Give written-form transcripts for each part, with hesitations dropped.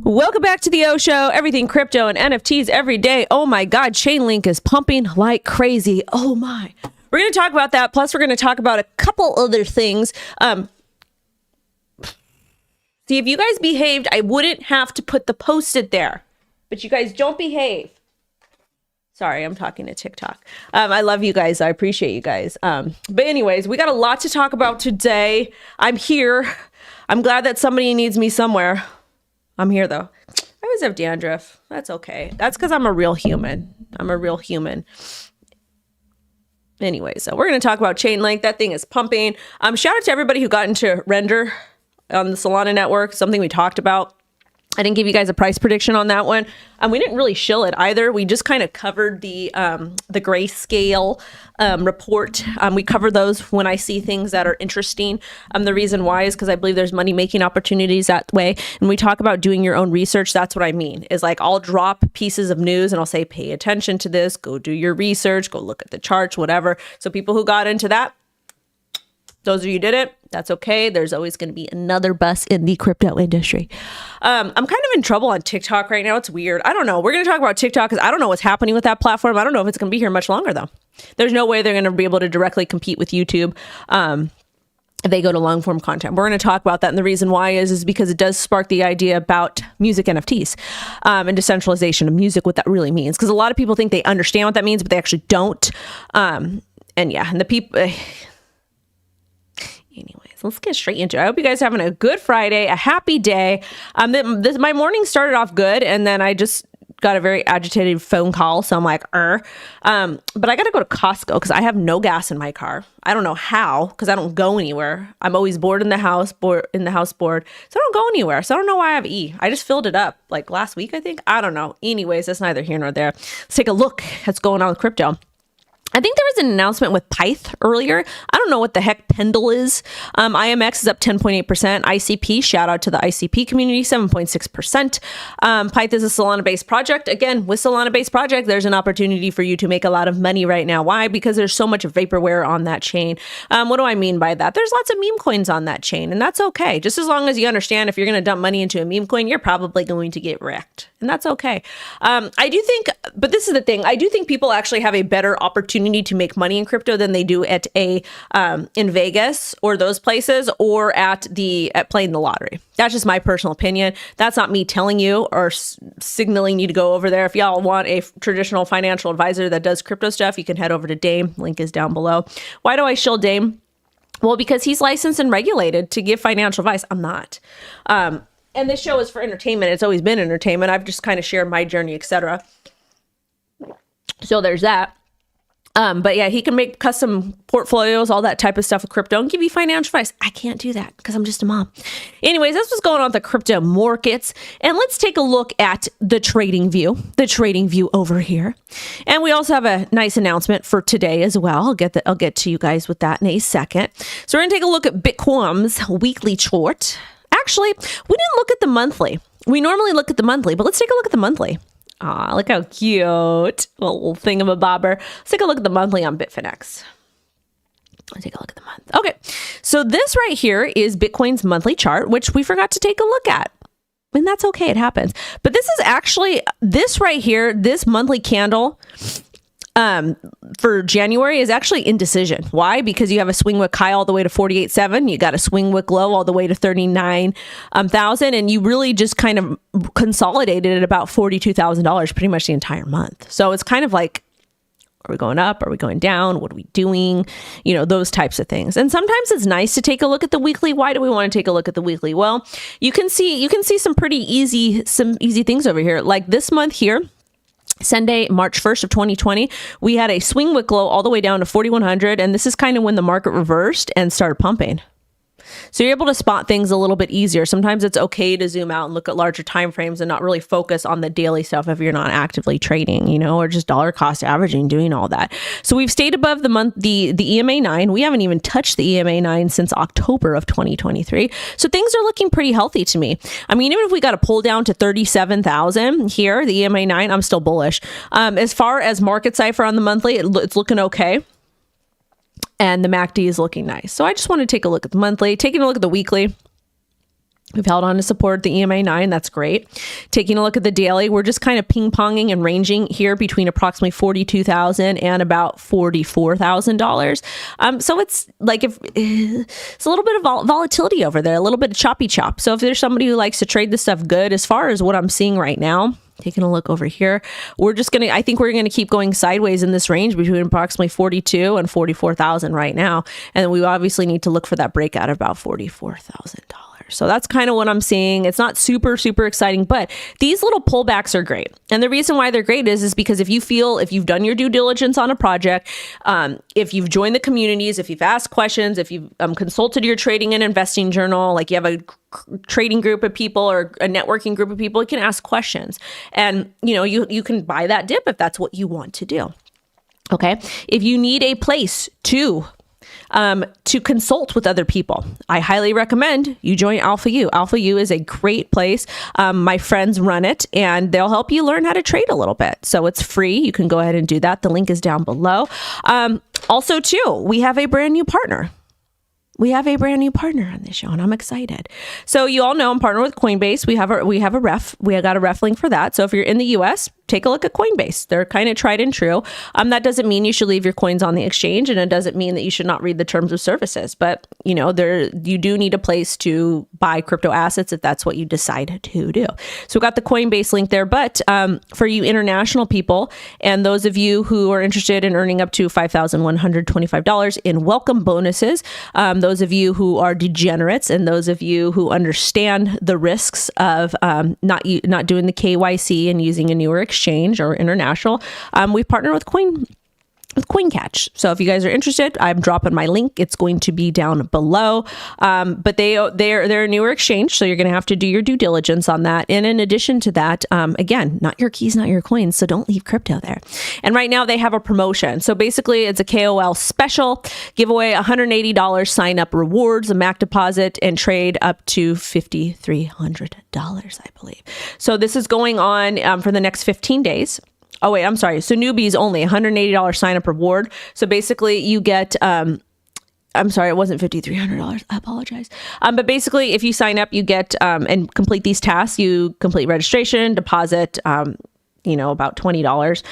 Welcome back to the O Show. Everything crypto and NFTs every day. Oh my God, Chainlink is pumping like crazy. Oh my. We're going to talk about that. Plus, we're going to talk about a couple other things. See, if you guys behaved, I wouldn't have to put the post-it there. But you guys don't behave. Sorry, I'm talking to TikTok. I love you guys. I appreciate you guys. But anyways, we got a lot to talk about today. I'm here. I'm glad that somebody needs me somewhere. I'm here, though. I always have dandruff. That's okay. That's because I'm a real human. I'm a real human. Anyway, so we're going to talk about Chainlink. That thing is pumping. Shout out to everybody who got into render on the Solana network, something we talked about. I didn't give you guys a price prediction on that one. We didn't really shill it either. We just kind of covered the grayscale report. We cover those when I see things that are interesting. The reason why is because I believe there's money making opportunities that way. And we talk about doing your own research. That's what I mean is like I'll drop pieces of news and I'll say, pay attention to this, go do your research, go look at the charts, whatever. So people who got into that, those of you who did it, that's okay. There's always going to be another bus in the crypto industry. I'm kind of in trouble on TikTok right now. It's weird. I don't know. We're going to talk about TikTok because I don't know what's happening with that platform. I don't know if it's going to be here much longer, though. There's no way they're going to be able to directly compete with YouTube if they go to long form content. We're going to talk about that. And the reason why is because it does spark the idea about music NFTs and decentralization of music, what that really means. Because a lot of people think they understand what that means, but they actually don't. And the people... Anyways, let's get straight into it. I hope you guys are having a good Friday, a happy day. My morning started off good, and then I just got a very agitated phone call. So I'm like, But I got to go to Costco because I have no gas in my car. I don't know how because I don't go anywhere. I'm always bored in the house, bored. So I don't go anywhere. So I don't know why I have E. I just filled it up like last week, I think. I don't know. Anyways, that's neither here nor there. Let's take a look at what's going on with crypto. I think there was an announcement with Pyth earlier. I don't know what the heck Pendle is. IMX is up 10.8%. ICP, shout out to the ICP community, 7.6%. Pyth is a Solana-based project. Again, with Solana-based project, there's an opportunity for you to make a lot of money right now. Why? Because there's so much vaporware on that chain. What do I mean by that? There's lots of meme coins on that chain, and that's okay. Just as long as you understand if you're going to dump money into a meme coin, you're probably going to get wrecked, and that's okay. I do think, but this is the thing, I do think people actually have a better opportunity to make money in crypto than they do at in Vegas or those places or at playing the lottery. That's just my personal opinion. That's not me telling you or signaling you to go over there. If y'all want a traditional financial advisor that does crypto stuff, you can head over to Dame. Link is down below. Why do I shill Dame? Well, because he's licensed and regulated to give financial advice. I'm not. And this show is for entertainment. It's always been entertainment. I've just kind of shared my journey, etc. So there's that. But yeah, he can make custom portfolios, all that type of stuff with crypto and give you financial advice. I can't do that because I'm just a mom. Anyways, that's what's going on with the crypto markets. And let's take a look at the trading view over here. And we also have a nice announcement for today as well. I'll get to you guys with that in a second. So we're going to take a look at Bitcoin's weekly chart. Actually, we didn't look at the monthly. We normally look at the monthly, but let's take a look at the monthly. Aw, look how cute. Little thingamabobber. Let's take a look at the monthly on Bitfinex. Let's take a look at the month. Okay, so this right here is Bitcoin's monthly chart, which we forgot to take a look at. And that's okay, it happens. But this is actually, this right here, this monthly candle for January is actually indecision. Why? Because you have a swing wick high all the way to 48.7. You got a swing wick low all the way to 39,000, and you really just kind of consolidated at about $42,000 pretty much the entire month. So it's kind of like, are we going up? Are we going down? What are we doing? You know, those types of things. And sometimes it's nice to take a look at the weekly. Why do we want to take a look at the weekly? Well, you can see some pretty easy things over here. Like this month here, Sunday, March 1st of 2020, we had a swing wick low all the way down to 4,100. And this is kind of when the market reversed and started pumping. So you're able to spot things a little bit easier. Sometimes it's okay to zoom out and look at larger time frames and not really focus on the daily stuff if you're not actively trading, you know, or just dollar cost averaging, doing all that. So we've stayed above the EMA 9. We haven't even touched the EMA 9 since October of 2023. So things are looking pretty healthy to me. I mean, even if we got to pull down to 37,000 here, the EMA 9, I'm still bullish. As far as market cipher on the monthly, it's looking okay. And the MACD is looking nice. So I just want to take a look at the monthly, taking a look at the weekly. We've held on to support the EMA 9. That's great. Taking a look at the daily, we're just kind of ping-ponging and ranging here between approximately $42,000 and about $44,000. So it's like it's a little bit of volatility over there, a little bit of choppy chop. So if there's somebody who likes to trade this stuff good, as far as what I'm seeing right now, taking a look over here, I think we're going to keep going sideways in this range between approximately 42 and 44,000 right now. And we obviously need to look for that breakout of about $44,000. So that's kind of what I'm seeing. It's not super, super exciting, but these little pullbacks are great. And the reason why they're great is because if you've done your due diligence on a project, if you've joined the communities, if you've asked questions, if you've consulted your trading and investing journal, like you have a trading group of people or a networking group of people, you can ask questions. And, you can buy that dip if that's what you want to do. Okay. If you need a place to consult with other people, I highly recommend you join Alpha U. Alpha U is a great place. My friends run it and they'll help you learn how to trade a little bit. So it's free. You can go ahead and do that. The link is down below. Also, too, we have a brand new partner. We have a brand new partner on this show, and I'm excited. So you all know I'm partnered with Coinbase. We got a ref link for that. So if you're in the US, take a look at Coinbase. They're kind of tried and true. That doesn't mean you should leave your coins on the exchange, and it doesn't mean that you should not read the terms of services. But you do need a place to buy crypto assets if that's what you decide to do. So we got the Coinbase link there. But for you international people and those of you who are interested in earning up to $5,125 in welcome bonuses, those of you who are degenerates and those of you who understand the risks of not doing the KYC and using a newer exchange or international, we've partnered with coincatch. So if you guys are interested, I'm dropping my link. It's going to be down below. But they're a newer exchange, so you're going to have to do your due diligence on that. And in addition to that, again, not your keys, not your coins. So don't leave crypto there. And right now they have a promotion. So basically it's a KOL special giveaway, $180 sign up rewards, a MAC deposit, and trade up to $5,300, I believe. So this is going on for the next 15 days. Oh, wait, I'm sorry. So newbies only, $180 sign up reward. So basically you get, I'm sorry, it wasn't $5,300. I apologize. But basically if you sign up, you get, and complete these tasks, you complete registration, deposit, about $20,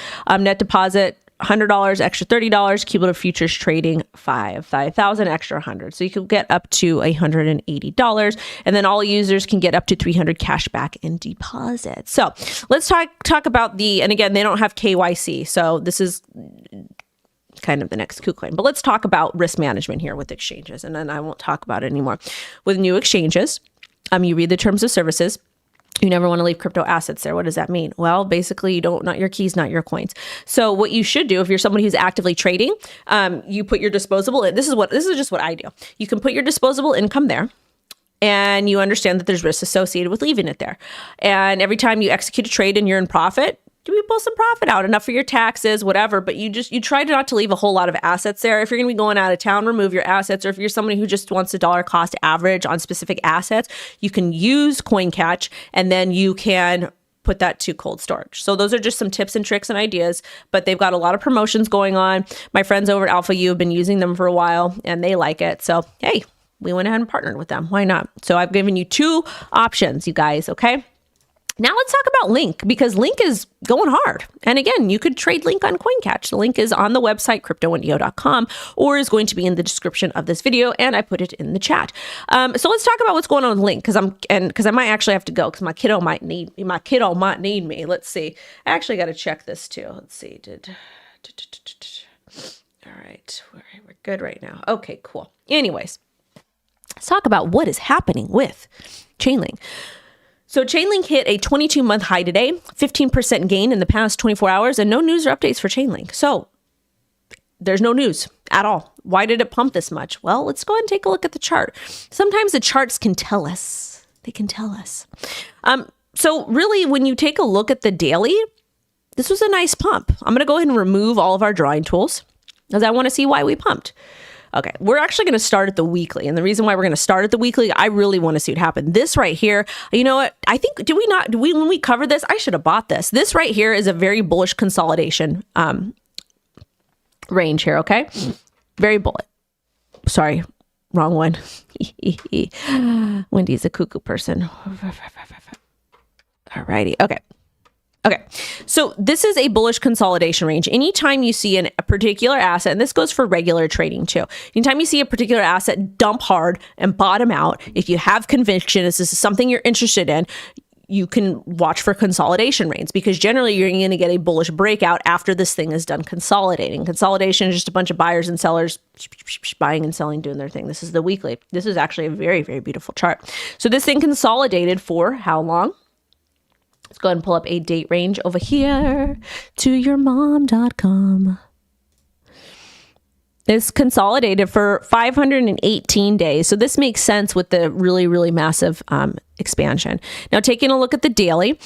net deposit, $100, extra $30, cumulative futures trading, 5,000 extra 100. So you can get up to $180, and then all users can get up to 300 cash back in deposit. So let's talk about and again, they don't have KYC. So this is kind of the next KuCoin, but let's talk about risk management here with exchanges. And then I won't talk about it anymore. With new exchanges, you read the terms of services. You never want to leave crypto assets there. What does that mean? Well, basically, not your keys, not your coins. So what you should do if you're somebody who's actively trading, you put your disposable. This is just what I do. You can put your disposable income there, and you understand that there's risks associated with leaving it there. And every time you execute a trade and you're in profit, you pull some profit out, enough for your taxes, whatever. But you try not to leave a whole lot of assets there. If you're going to be going out of town, remove your assets. Or if you're somebody who just wants a dollar cost average on specific assets, you can use coincatch, and then you can put that to cold storage. So those are just some tips and tricks and ideas, but they've got a lot of promotions going on. My friends over at Alpha U have been using them for a while and they like it. So, hey, we went ahead and partnered with them. Why not? So I've given you two options, you guys. Okay. Now let's talk about Link, because Link is going hard. And again, you could trade Link on coincatch. The link is on the website, CryptoWendyO.com, or is going to be in the description of this video, and I put it in the chat. So let's talk about what's going on with Link, because I might actually have to go, because my kiddo might need me. Let's see. I actually got to check this too. Let's see. All right, we're good right now. Okay, cool. Anyways, let's talk about what is happening with Chainlink. So Chainlink hit a 22-month high today, 15% gain in the past 24 hours, and no news or updates for Chainlink. So there's no news at all. Why did it pump this much? Well, let's go ahead and take a look at the chart. Sometimes the charts can tell us. They can tell us. So really, when you take a look at the daily, this was a nice pump. I'm going to go ahead and remove all of our drawing tools, because I want to see why we pumped. Okay, we're actually going to start at the weekly. And the reason why we're going to start at the weekly, I really want to see what happened. This right here, you know what? I think, when we covered this, I should have bought this. This right here is a very bullish consolidation range here, okay? Very bullish. Sorry, wrong one. Wendy's a cuckoo person. Alrighty. Okay. Okay, so this is a bullish consolidation range. Anytime you see a particular asset, and this goes for regular trading too, anytime you see a particular asset dump hard and bottom out, if you have conviction, this is something you're interested in, you can watch for consolidation ranges, because generally you're going to get a bullish breakout after this thing is done consolidating. Consolidation is just a bunch of buyers and sellers buying and selling, doing their thing. This is the weekly. This is actually a very, very beautiful chart. So this thing consolidated for how long? Let's go ahead and pull up a date range over here to yourmom.com. It's consolidated for 518 days. So this makes sense with the really, really massive expansion. Now, taking a look at the daily,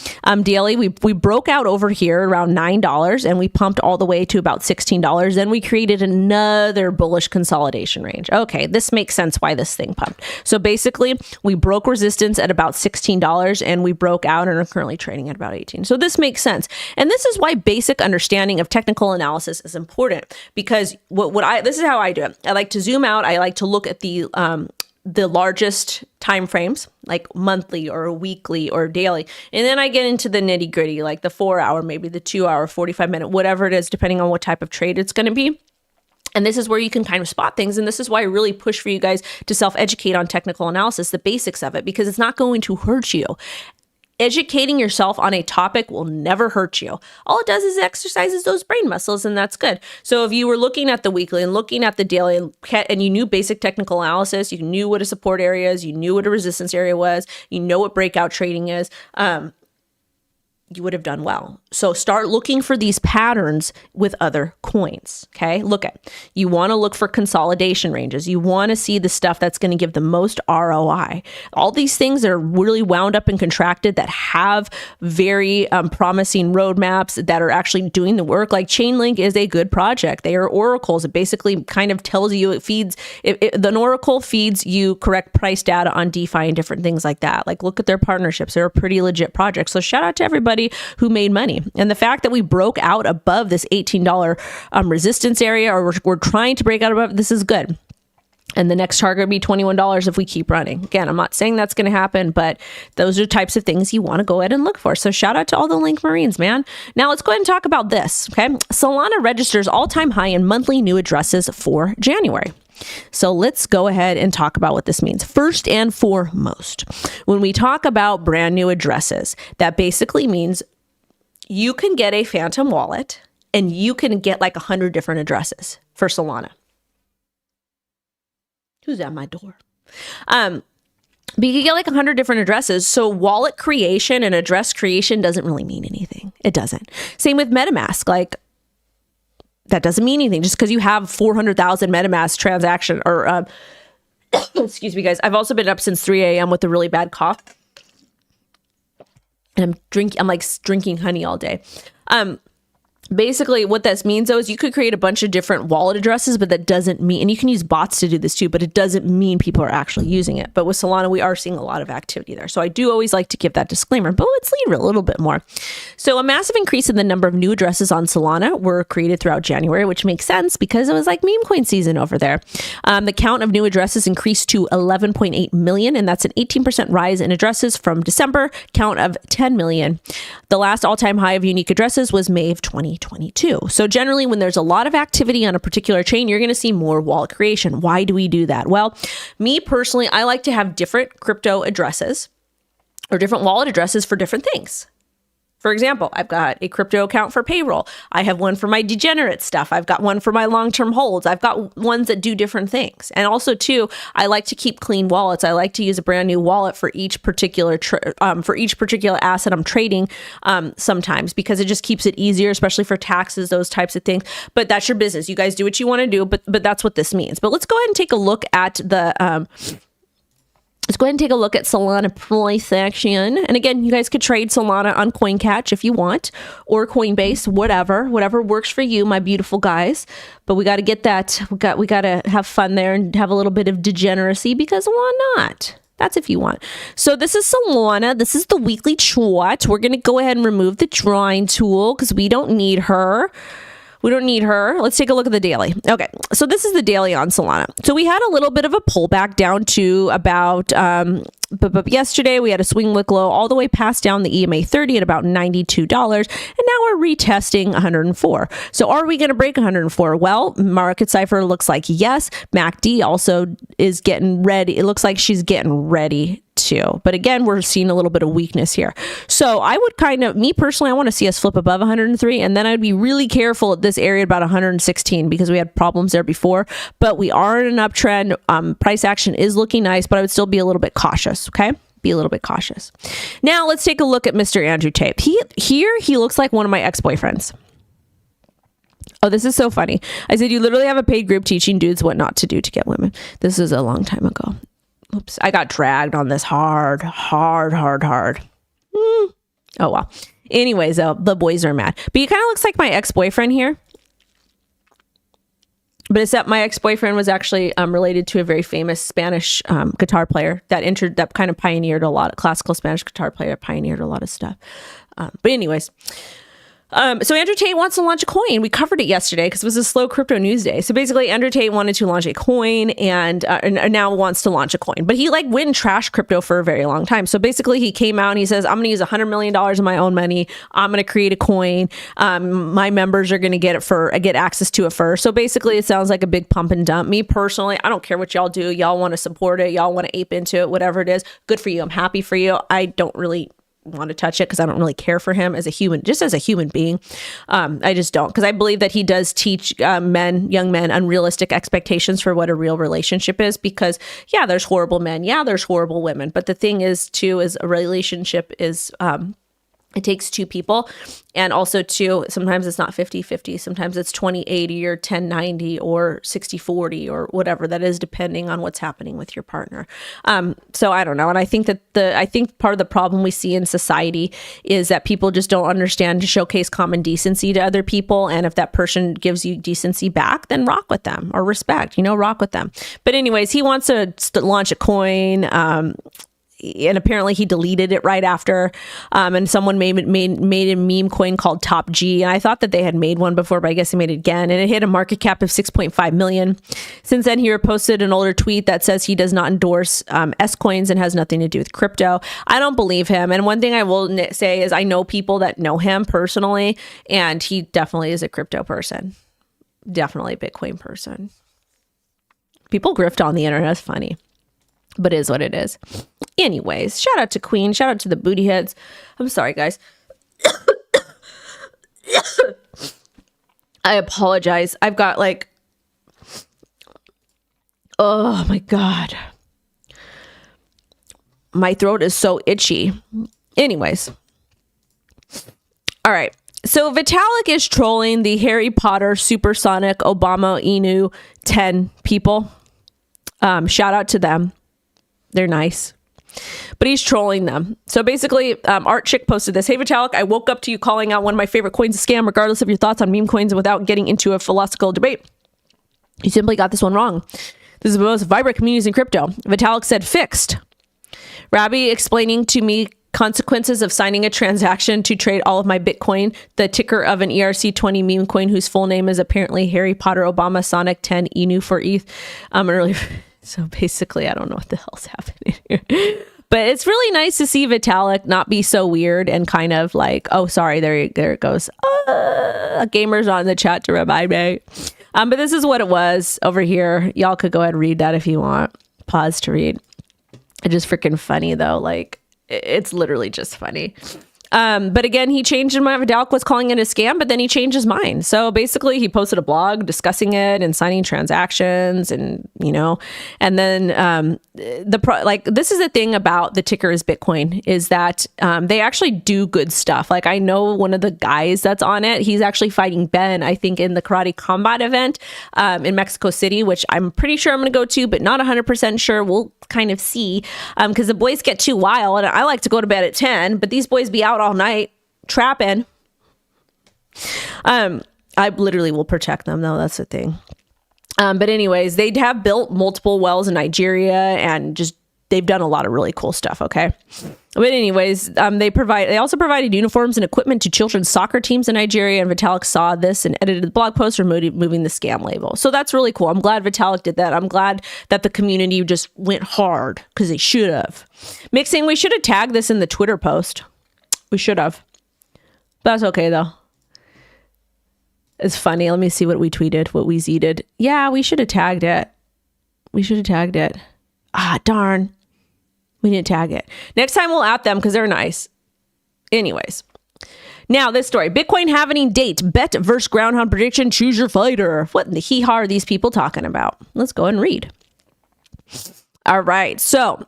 we broke out over here around $9 and we pumped all the way to about $16. Then we created another bullish consolidation range. Okay, this makes sense why this thing pumped. So basically, we broke resistance at about $16 and we broke out and are currently trading at about 18. So this makes sense. And this is why basic understanding of technical analysis is important, because this is how I do it. I like to zoom out. I like to look at the largest time frames, like monthly or weekly or daily. And then I get into the nitty gritty, like the 4 hour, maybe the 2 hour, 45 minute, whatever it is, depending on what type of trade it's going to be. And this is where you can kind of spot things. And this is why I really push for you guys to self-educate on technical analysis, the basics of it, because it's not going to hurt you. Educating yourself on a topic will never hurt you. All it does is exercises those brain muscles, and that's good. So if you were looking at the weekly and looking at the daily and you knew basic technical analysis, you knew what a support area is, you knew what a resistance area was, you know what breakout trading is, you would have done well. So start looking for these patterns with other coins, okay? You want to look for consolidation ranges. You want to see the stuff that's going to give the most ROI. All these things that are really wound up and contracted that have very promising roadmaps that are actually doing the work, like Chainlink is a good project. They are oracles. It basically kind of tells you, the oracle feeds you correct price data on DeFi and different things like that. Like look at their partnerships. They're a pretty legit project. So shout out to everybody who made money. And the fact that we broke out above this $18 resistance area, or we're trying to break out above, this is good. And the next target would be $21 if we keep running. Again, I'm not saying that's going to happen, but those are types of things you want to go ahead and look for. So shout out to all the Link Marines, man. Now let's go ahead and talk about this, okay? Solana registers all-time high in monthly new addresses for January. So let's go ahead and talk about what this means. First and foremost, when we talk about brand new addresses, that basically means you can get a phantom wallet and you can get like 100 different addresses for Solana. Who's at my door? But you can get like 100 different addresses. So wallet creation and address creation doesn't really mean anything. It doesn't. Same with MetaMask. Like, that doesn't mean anything. Just because you have 400,000 MetaMask transaction or, excuse me, guys. I've also been up since 3 a.m. with a really bad cough. And I'm like drinking honey all day. Basically, what this means, though, is you could create a bunch of different wallet addresses, but that doesn't mean, and you can use bots to do this too, but it doesn't mean people are actually using it. But with Solana, we are seeing a lot of activity there. So I do always like to give that disclaimer, but let's leave it a little bit more. So a massive increase in the number of new addresses on Solana were created throughout January, which makes sense because it was like meme coin season over there. The count of new addresses increased to 11.8 million, and that's an 18% rise in addresses from December count of 10 million. The last all-time high of unique addresses was May of 2022. So generally, when there's a lot of activity on a particular chain, you're going to see more wallet creation. Why do we do that? Well, me personally, I like to have different crypto addresses or different wallet addresses for different things. For example, I've got a crypto account for payroll. I have one for my degenerate stuff. I've got one for my long-term holds. I've got ones that do different things. And also, too, I like to keep clean wallets. I like to use a brand new wallet for each particular asset I'm trading sometimes, because it just keeps it easier, especially for taxes, those types of things. But that's your business. You guys do what you want to do, but that's what this means. But let's go ahead and take a look at the let's go ahead and take a look at Solana price action. And again, you guys could trade Solana on CoinCatch if you want, or Coinbase, whatever works for you, my beautiful guys. But we got to get that. We got to have fun there and have a little bit of degeneracy, because why not? That's if you want. So this is Solana. This is the weekly chart. We're going to go ahead and remove the drawing tool because we don't need her. We don't need her. Let's take a look at the daily. Okay, so this is the daily on Solana. So we had a little bit of a pullback down to about, but yesterday we had a swing look low all the way past down the EMA 30 at about $92. And now we're retesting 104. So are we going to break 104? Well, market cipher looks like yes. MACD also is getting ready. It looks like she's getting ready too. But again, we're seeing a little bit of weakness here. So I would kind of, me personally, I want to see us flip above 103. And then I'd be really careful at this area about 116 because we had problems there before. But we are in an uptrend. Price action is looking nice, but I would still be a little bit cautious. Okay. Be a little bit cautious. Now let's take a look at Mr. Andrew Tate. He looks like one of my ex-boyfriends. Oh, this is so funny. I said, you literally have a paid group teaching dudes what not to do to get women. This is a long time ago. Oops, I got dragged on this hard. Oh, well. Anyways, the boys are mad. But he kind of looks like my ex-boyfriend here. But except my ex-boyfriend was actually related to a very famous Spanish guitar player that kind of pioneered a lot of classical Spanish guitar player, pioneered a lot of stuff. But anyways, so Andrew Tate wants to launch a coin. We covered it yesterday because it was a slow crypto news day. So basically, Andrew Tate wanted to launch a coin and now wants to launch a coin. But he went and trashed crypto for a very long time. So basically, he came out and he says, I'm going to use $100 million of my own money. I'm going to create a coin. My members are going to get access to it first. So basically, it sounds like a big pump and dump. Me personally, I don't care what y'all do. Y'all want to support it. Y'all want to ape into it, whatever it is. Good for you. I'm happy for you. I don't really want to touch it because I don't really care for him as a human, just as a human being. I just don't, because I believe that he does teach young men, unrealistic expectations for what a real relationship is. Because yeah, there's horrible men. Yeah, there's horrible women. But the thing is too, is a relationship is, it takes two people. And also too, sometimes it's not 50-50. Sometimes it's 20-80 or 10-90 or 60-40 or whatever that is, depending on what's happening with your partner. So I don't know. And I think that I think part of the problem we see in society is that people just don't understand to showcase common decency to other people. And if that person gives you decency back, then rock with them, or respect, rock with them. But anyways, he wants to launch a coin. And apparently he deleted it right after. And someone made a meme coin called Top G. And I thought that they had made one before, but I guess he made it again. And it hit a market cap of 6.5 million. Since then, he reposted an older tweet that says he does not endorse S coins and has nothing to do with crypto. I don't believe him. And one thing I will say is I know people that know him personally, and he definitely is a crypto person. Definitely a Bitcoin person. People grift on the internet. It's funny, but it is what it is. Anyways, shout out to Queen. Shout out to the booty heads. I'm sorry, guys. I apologize. I've got oh my God. My throat is so itchy. Anyways. All right. So Vitalik is trolling the Harry Potter Supersonic Obama Inu 10 people. Shout out to them. They're nice. But he's trolling them. So basically, Art Chick posted this. Hey, Vitalik, I woke up to you calling out one of my favorite coins a scam, regardless of your thoughts on meme coins, and without getting into a philosophical debate. You simply got this one wrong. This is the most vibrant communities in crypto. Vitalik said fixed. Rabbi explaining to me consequences of signing a transaction to trade all of my Bitcoin, the ticker of an ERC20 meme coin whose full name is apparently Harry Potter Obama Sonic 10 Inu for ETH. Earlier. So basically, I don't know what the hell's happening here. But it's really nice to see Vitalik not be so weird and kind of like, oh, sorry, there it goes. Gamers on the chat to remind me. But this is what it was over here. Y'all could go ahead and read that if you want. Pause to read. It's just freaking funny, though. It's literally just funny. But again, he changed his mind. Vitalik was calling it a scam, but then he changed his mind. So basically he posted a blog discussing it and signing transactions and, and then, this is the thing about the ticker is Bitcoin is that, they actually do good stuff. I know one of the guys that's on it, he's actually fighting Ben, I think in the Karate Combat event, in Mexico City, which I'm pretty sure I'm going to go to, but not 100% sure. We'll kind of see, because the boys get too wild and I like to go to bed at 10, but these boys be out all night trapping. I literally will protect them though. That's the thing. But anyways, they'd have built multiple wells in Nigeria and just they've done a lot of really cool stuff. Okay. But anyways, they also provided uniforms and equipment to children's soccer teams in Nigeria, and Vitalik saw this and edited the blog post removing the scam label. So that's really cool. I'm glad Vitalik did that. I'm glad that the community just went hard, because they should have. Mixing, we should have tagged this in the Twitter post. We should have. That's okay though. It's funny. Let me see what we tweeted, what we zeeted. Yeah, we should have tagged it. We should have tagged it. Ah, darn. We didn't tag it. Next time we'll at them because they're nice. Anyways. Now this story. Bitcoin halving date. Bet versus groundhound prediction. Choose your fighter. What in the hee-haw are these people talking about? Let's go and read. All right. So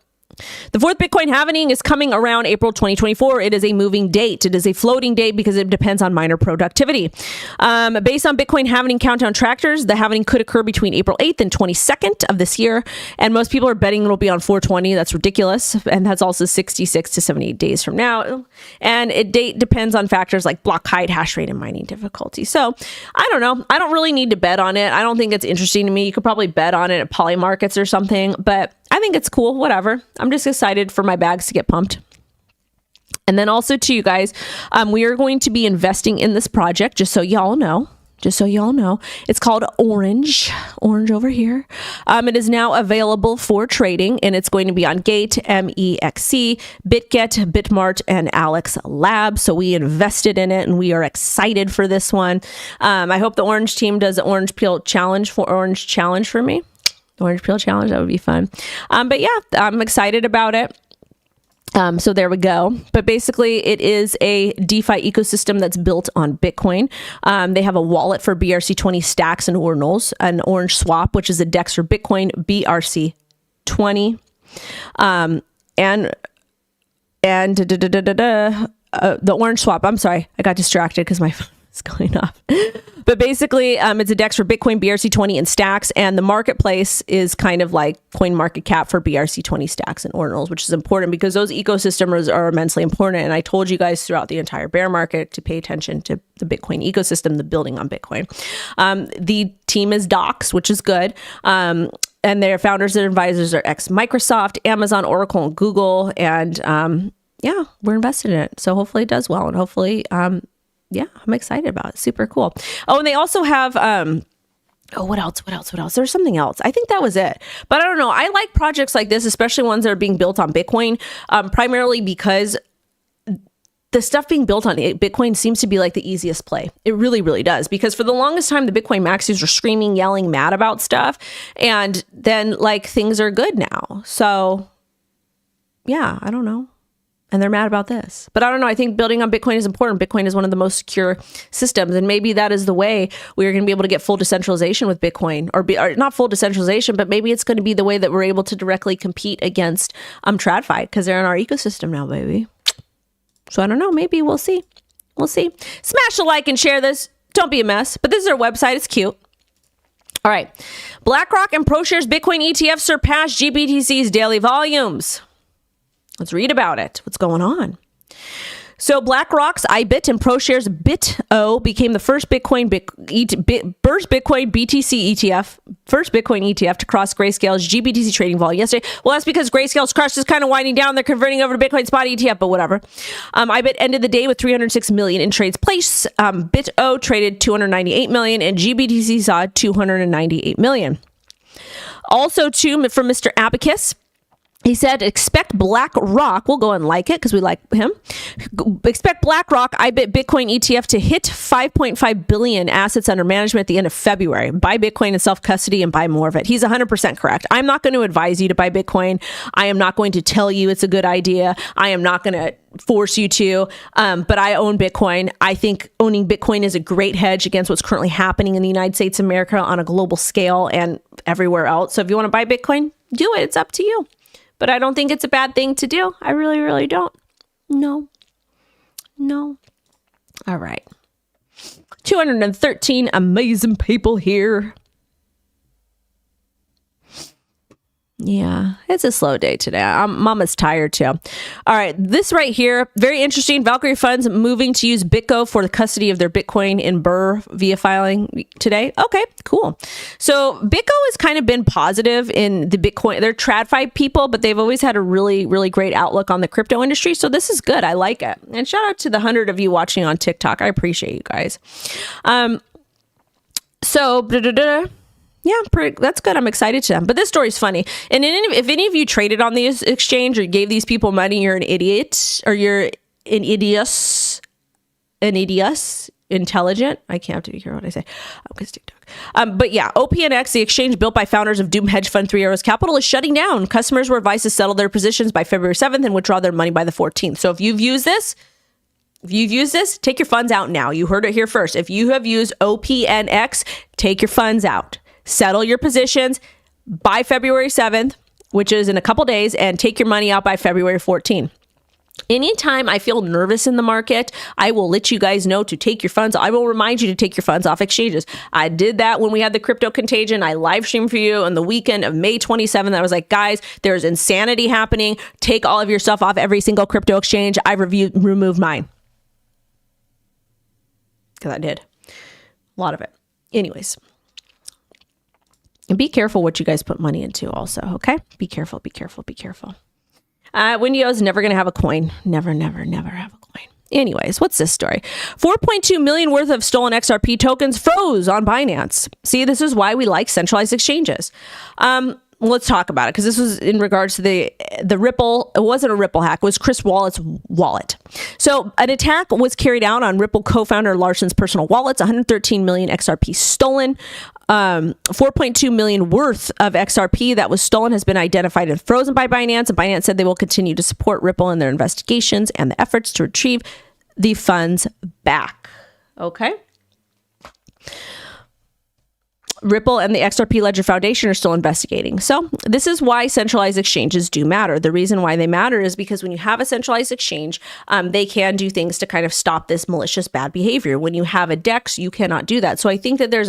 the fourth Bitcoin halving is coming around April 2024. It is a moving date. It is a floating date because it depends on miner productivity. Based on Bitcoin halving countdown trackers, the halving could occur between April 8th and 22nd of this year. And most people are betting it'll be on 420. That's ridiculous. And that's also 66 to 78 days from now. And date depends on factors like block height, hash rate, and mining difficulty. So I don't know. I don't really need to bet on it. I don't think it's interesting to me. You could probably bet on it at poly markets or something, but I think it's cool. Whatever. I'm just excited for my bags to get pumped. And then also to you guys, we are going to be investing in this project, just so y'all know. It's called Orange over here. It is now available for trading, and it's going to be on Gate, MEXC, BitGet, Bitmart, and Alex Labs. So we invested in it, and we are excited for this one. I hope the Orange team does the Orange Peel Challenge for me. Orange Peel Challenge, that would be fun. But yeah, I'm excited about it. So there we go. But basically, it is a DeFi ecosystem that's built on Bitcoin. They have a wallet for BRC20 stacks and ordinals, an Orange Swap, which is a DEX for Bitcoin, BRC20, the Orange Swap. I'm sorry, I got distracted because my phone is going off. But basically, it's a DEX for Bitcoin, BRC20, and stacks. And the marketplace is kind of like CoinMarketCap for BRC20 stacks and ordinals, which is important because those ecosystems are immensely important. And I told you guys throughout the entire bear market to pay attention to the Bitcoin ecosystem, the building on Bitcoin. The team is Docs, which is good. And their founders and advisors are ex-Microsoft, Amazon, Oracle, and Google. And yeah, we're invested in it. So hopefully it does well. And hopefully... yeah, I'm excited about it. Super cool. Oh, and they also have, what else? There's something else. I think that was it. But I don't know. I like projects like this, especially ones that are being built on Bitcoin, primarily because the stuff being built on Bitcoin seems to be like the easiest play. It really, really does. Because for the longest time, the Bitcoin maxis were screaming, yelling, mad about stuff. And then like things are good now. So yeah, I don't know. And they're mad about this. But I don't know. I think building on Bitcoin is important. Bitcoin is one of the most secure systems. And maybe that is the way we're going to be able to get full decentralization with Bitcoin. Or not full decentralization, but maybe it's going to be the way that we're able to directly compete against TradFi because they're in our ecosystem now, baby. So I don't know. Maybe we'll see. We'll see. Smash a like and share this. Don't be a mess. But this is our website. It's cute. All right. BlackRock and ProShares Bitcoin ETF surpassed GBTC's daily volumes. Let's read about it. What's going on? So BlackRock's IBIT and ProShares BitO became the first Bitcoin BTC ETF, first Bitcoin ETF to cross Grayscale's GBTC trading volume yesterday. Well, that's because Grayscale's crush is kind of winding down. They're converting over to Bitcoin spot ETF, but whatever. IBIT ended the day with 306 million in trades placed. BitO traded 298 million, and GBTC saw 298 million. Also, too, from Mr. Abacus. He said, expect BlackRock, we'll go and like it because we like him. Expect BlackRock IBIT Bitcoin ETF to hit 5.5 billion assets under management at the end of February. Buy Bitcoin and self-custody and buy more of it. He's 100% correct. I'm not going to advise you to buy Bitcoin. I am not going to tell you it's a good idea. I am not going to force you to, but I own Bitcoin. I think owning Bitcoin is a great hedge against what's currently happening in the United States of America on a global scale and everywhere else. So if you want to buy Bitcoin, do it. It's up to you. But I don't think it's a bad thing to do. I really, really don't. No. All right. 213 amazing people here. Yeah, it's a slow day today. Mama's tired too. All right, this right here, very interesting. Valkyrie funds moving to use BitGo for the custody of their Bitcoin in Burr via filing today. Okay, cool. So BitGo has kind of been positive in the Bitcoin. They're TradFi people, but they've always had a really, really great outlook on the crypto industry. So this is good. I like it. And shout out to the 100 of you watching on TikTok. I appreciate you guys. Yeah, that's good. I'm excited to them. But this story's funny. And if any of you traded on this exchange or gave these people money, you're an idiot, or you're an idiot, intelligent. I can't have to be careful what I say. Because TikTok. But yeah, opnx, the exchange built by founders of Doom hedge fund Three Arrows Capital, is shutting down. Customers were advised to settle their positions by February 7th and withdraw their money by the 14th. So if you've used this, take your funds out now. You heard it here first. If you have used opnx, take your funds out. Settle your positions by February 7th, which is in a couple days, and take your money out by February 14th. Anytime I feel nervous in the market, I will let you guys know to take your funds. I will remind you to take your funds off exchanges. I did that when we had the crypto contagion. I live streamed for you on the weekend of May 27th. I was like, guys, there's insanity happening. Take all of your stuff off every single crypto exchange. I removed mine. Because I did. A lot of it. Anyways. And be careful what you guys put money into also, okay? Be careful, be careful, be careful. WendyO is never going to have a coin. Never, never, never have a coin. Anyways, what's this story? 4.2 million worth of stolen XRP tokens froze on Binance. See, this is why we like centralized exchanges. Let's talk about it, because this was in regards to the Ripple. It wasn't a Ripple hack. It was Chris Wallet's wallet. So an attack was carried out on Ripple co-founder Larson's personal wallets. 113 million XRP stolen. 4.2 million worth of XRP that was stolen has been identified and frozen by Binance. And Binance said they will continue to support Ripple in their investigations and the efforts to retrieve the funds back. Okay. Ripple and the XRP Ledger Foundation are still investigating. So this is why centralized exchanges do matter. The reason why they matter is because when you have a centralized exchange, they can do things to kind of stop this malicious bad behavior. When you have a DEX, you cannot do that. So I think that there's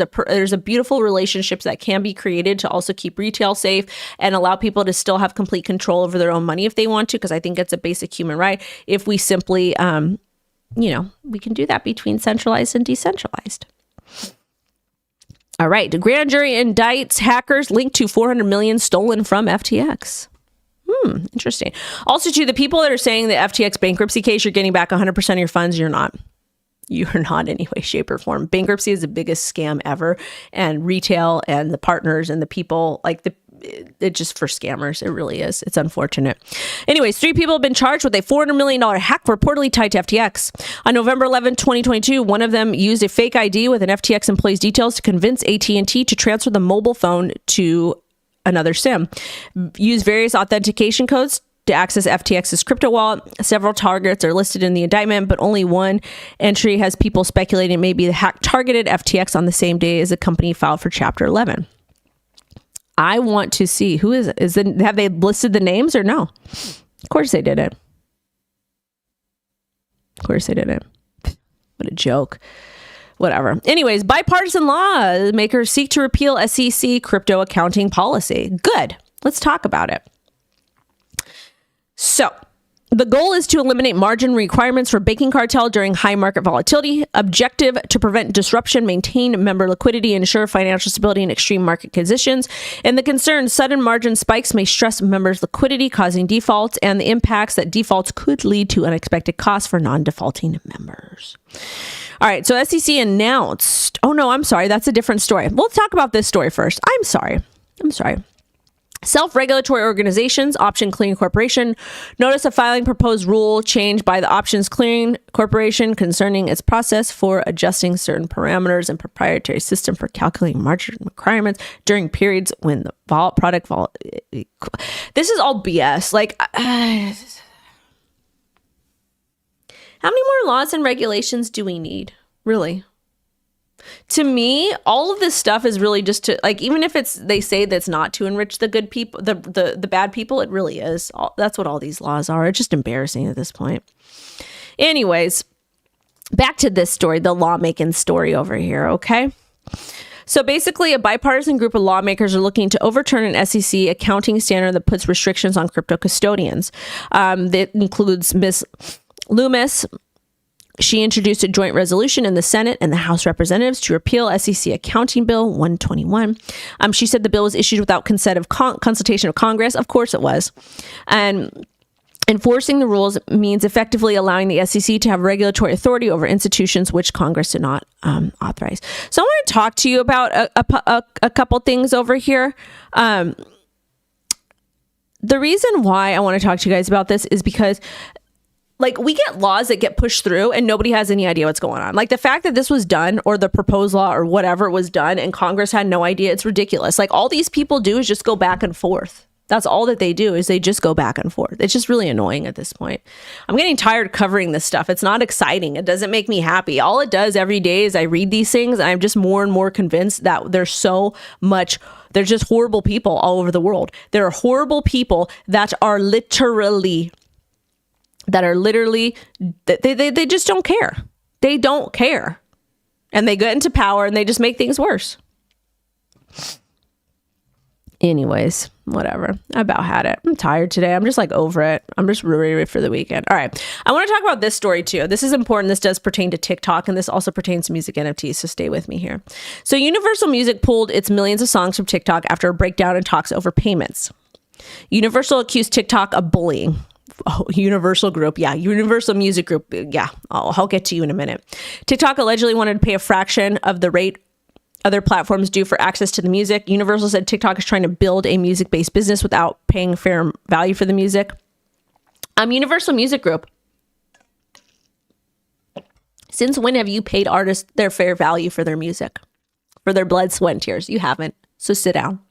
a beautiful relationships that can be created to also keep retail safe and allow people to still have complete control over their own money if they want to, because I think it's a basic human right. If we simply, we can do that between centralized and decentralized. All right. The grand jury indicts hackers linked to 400 million stolen from FTX. Interesting. Also, to the people that are saying the FTX bankruptcy case, you're getting back 100% of your funds. You're not. You're not in any way, shape, or form. Bankruptcy is the biggest scam ever. And retail and the partners and the people, it's just for scammers. It really is. It's unfortunate. Anyways, 3 people have been charged with a $400 million hack reportedly tied to FTX. On November 11, 2022, one of them used a fake ID with an FTX employee's details to convince AT&T to transfer the mobile phone to another SIM. Use various authentication codes to access FTX's crypto wallet. Several targets are listed in the indictment, but only one entry has people speculating maybe the hack targeted FTX on the same day as the company filed for Chapter 11. I want to see who have they listed the names or no? Of course they didn't. Of course they didn't. What a joke. Whatever. Anyways, bipartisan lawmakers seek to repeal SEC crypto accounting policy. Good. Let's talk about it. So, the goal is to eliminate margin requirements for banking cartel during high market volatility. Objective to prevent disruption, maintain member liquidity, ensure financial stability in extreme market conditions. And the concern, sudden margin spikes may stress members' liquidity, causing defaults, and the impacts that defaults could lead to unexpected costs for non-defaulting members. All right, so SEC announced. Oh no, I'm sorry. That's a different story. We'll talk about this story first. I'm sorry. Self-regulatory organizations, Option Clearing Corporation, notice of filing proposed rule change by the Options Clearing Corporation concerning its process for adjusting certain parameters and proprietary system for calculating margin requirements during periods when the product. This is all BS. How many more laws and regulations do we need? Really? To me, all of this stuff is really just to, even if they say that's not to enrich the good people, the bad people, it really is. That's what all these laws are. It's just embarrassing at this point. Anyways, back to this story, the lawmaking story over here, okay? So basically, a bipartisan group of lawmakers are looking to overturn an SEC accounting standard that puts restrictions on crypto custodians. That includes Ms. Loomis. She introduced a joint resolution in the Senate and the House Representatives to repeal SEC Accounting Bill 121. She said the bill was issued without consultation of Congress. Of course it was. And enforcing the rules means effectively allowing the SEC to have regulatory authority over institutions which Congress did not authorize. So I want to talk to you about a couple things over here. The reason why I want to talk to you guys about this is because we get laws that get pushed through and nobody has any idea what's going on. Like the fact that this was done, or the proposed law or whatever was done, and Congress had no idea, it's ridiculous. Like all these people do is just go back and forth. That's all that they do, is they just go back and forth. It's just really annoying at this point. I'm getting tired covering this stuff. It's not exciting. It doesn't make me happy. All it does every day is I read these things and I'm just more and more convinced that there's just horrible people all over the world. There are horrible people that are literally, they just don't care. They don't care. And they get into power and they just make things worse. Anyways, whatever. I about had it. I'm tired today. I'm just over it. I'm just really ready for the weekend. All right. I want to talk about this story too. This is important. This does pertain to TikTok, and this also pertains to music NFTs. So stay with me here. So Universal Music pulled its millions of songs from TikTok after a breakdown in talks over payments. Universal accused TikTok of bullying. Oh, Universal Group. Yeah. Universal Music Group. Yeah. I'll get to you in a minute. TikTok allegedly wanted to pay a fraction of the rate other platforms do for access to the music. Universal said TikTok is trying to build a music-based business without paying fair value for the music. Universal Music Group. Since when have you paid artists their fair value for their music? For their blood, sweat, and tears? You haven't. So sit down.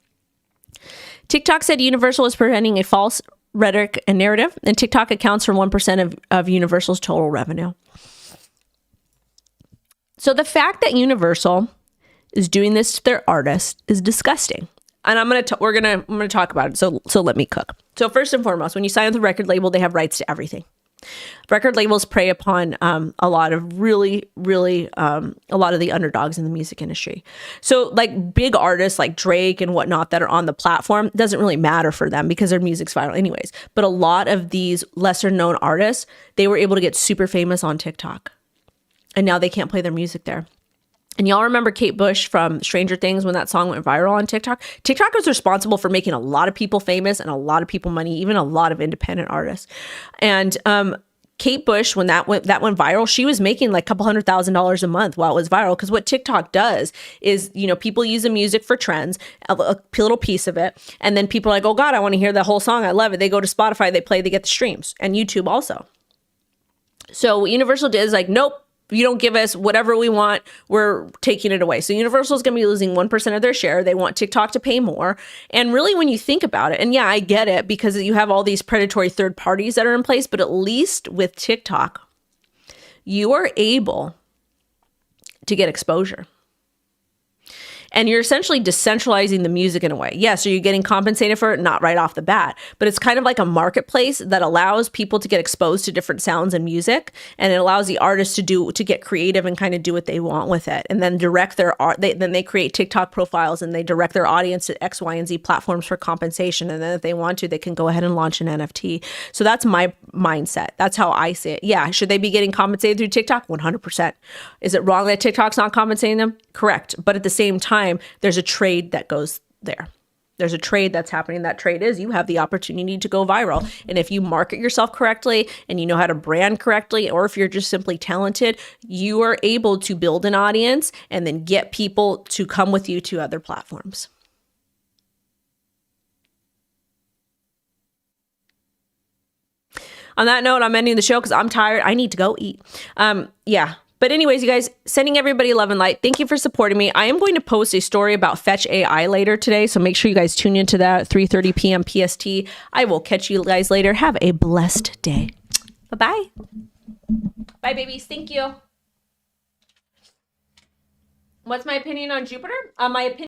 TikTok said Universal is presenting a false rhetoric and narrative, and TikTok accounts for 1% of Universal's total revenue. So the fact that Universal is doing this to their artists is disgusting. And I'm going to talk about it. So let me cook. So first and foremost, when you sign with a record label, they have rights to everything. Record labels prey upon a lot of a lot of the underdogs in the music industry. So like big artists like Drake and whatnot that are on the platform, doesn't really matter for them because their music's viral anyways. But a lot of these lesser known artists, they were able to get super famous on TikTok. And now they can't play their music there. And y'all remember Kate Bush from Stranger Things when that song went viral on TikTok? TikTok was responsible for making a lot of people famous and a lot of people money, even a lot of independent artists. And Kate Bush, when that went viral, she was making like a couple $100,000 a month while it was viral. Because what TikTok does is, people use the music for trends, a little piece of it. And then people are like, oh God, I want to hear the whole song. I love it. They go to Spotify, they play, they get the streams, and YouTube also. So what Universal did is like, nope. You don't give us whatever we want, we're taking it away. So Universal is going to be losing 1% of their share. They want TikTok to pay more. And really, when you think about it, and yeah, I get it because you have all these predatory third parties that are in place, but at least with TikTok, you are able to get exposure. And you're essentially decentralizing the music in a way. Yes, are you getting compensated for it? Not right off the bat, but it's kind of like a marketplace that allows people to get exposed to different sounds and music, and it allows the artists to get creative and kind of do what they want with it, and then direct their art. Then they create TikTok profiles and they direct their audience to X, Y, and Z platforms for compensation. And then if they want to, they can go ahead and launch an NFT. So that's my mindset. That's how I see it. Yeah, should they be getting compensated through TikTok? 100%. Is it wrong that TikTok's not compensating them? Correct. But at the same time, there's a trade that goes there. There's a trade that's happening. That trade is you have the opportunity to go viral. And if you market yourself correctly and you know how to brand correctly, or if you're just simply talented, you are able to build an audience and then get people to come with you to other platforms. On that note, I'm ending the show because I'm tired. I need to go eat. Yeah. But anyways, you guys, sending everybody love and light. Thank you for supporting me. I am going to post a story about Fetch AI later today, so make sure you guys tune into that at 3:30 p.m. PST. I will catch you guys later. Have a blessed day. Bye-bye. Bye, babies. Thank you. What's my opinion on Jupiter? My opinion